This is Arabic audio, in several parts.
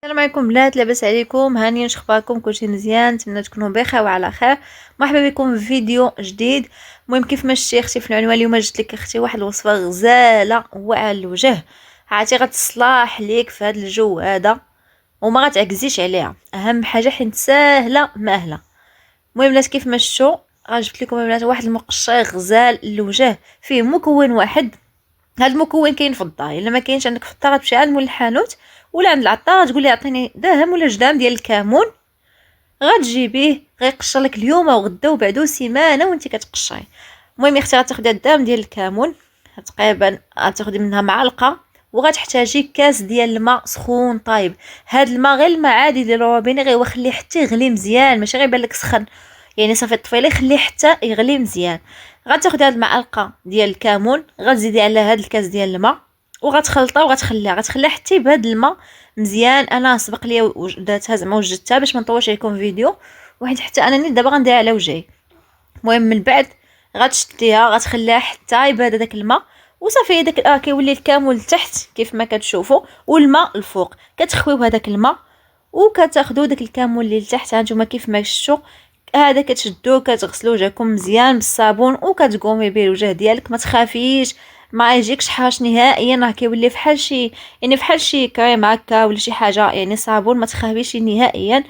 السلام عليكم بنات، لاباس عليكم؟ هانيين، واش اخباركم؟ كلشي مزيان؟ نتمنى تكونوا بخير وعلى خير. مرحبا بكم في فيديو جديد. المهم كيف ما شتي اختي في العنوان، اليوم جبت لك اختي واحد الوصفه غزاله واعره الوجه. عرفتي غتصلاح ليك في هذا الجو هذا وما غتعكزيش عليها. اهم حاجه حيت ساهله ماهله. المهم بنات كيف ما شفتوا جبت لكم بنات واحد المقشر غزال للوجه، فيه مكون واحد. هذا المكون كاين في الدار، الا ما كاينش عندك في الدار تمشي عند مول الحانوت ولا عند العطار تقول لي عطيني درهم ولا جدام ديال الكمون، غتجيبيه غيقشر لك اليوم وغدا وبعدو سيمانه وانت كتقشري. المهم يا اختي غتاخدي الدرهم ديال الكمون، تقريبا غتاخدي منها معلقه، وغتحتاجي كاس ديال الماء سخون طايب. هاد الماء غير الماء عادي ديال الروبيني، غير خليه حتى يغلي مزيان، ماشي غير يبان لك سخن، يعني صافي طفيليه خليه حتى يغلي مزيان. غتاخدي هاد المعلقه ديال الكمون، غتزيدي على هاد الكاس ديال الماء وغتخلطها غتخليها حتى يبهد الماء مزيان. انا سبق لي درتها زعما وجدتها باش ما نطولش عليكم فيديو، وحيت حتى انا دابا غنديرها على وجهي. المهم من بعد غتشديها غتخليها حتى يبهد داك الماء وصافي. داك كيولي الكامل لتحت كيف ما كتشوفوا والماء الفوق، كتخويو هذاك الماء وكتاخذوا داك الكامل اللي لتحت. هانتوما كيف ما شفتوا هذا كتشدوه كتغسلوا وجهكم مزيان بالصابون وكتقومي به الوجه ديالك. ما تخافيش ما يجيكش حاش نهائيا، راه كيولي فحال شي يعني فحال شي كريم هكا ولا شي حاجه، يعني صابون ما تخافيش نهائيا.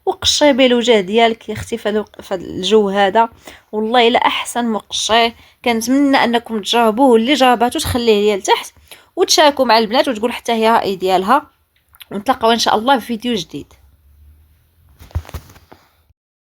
وقشري به الوجه ديالك يا اختي في هذا الجو هذا. والله الا احسن مقشر. كنتمنى انكم تجربوه، اللي جرباتو تخليه ليا لتحت وتشاركوا مع البنات وتقول حتى هي راي ديالها. ونتلاقاو ان شاء الله في فيديو جديد.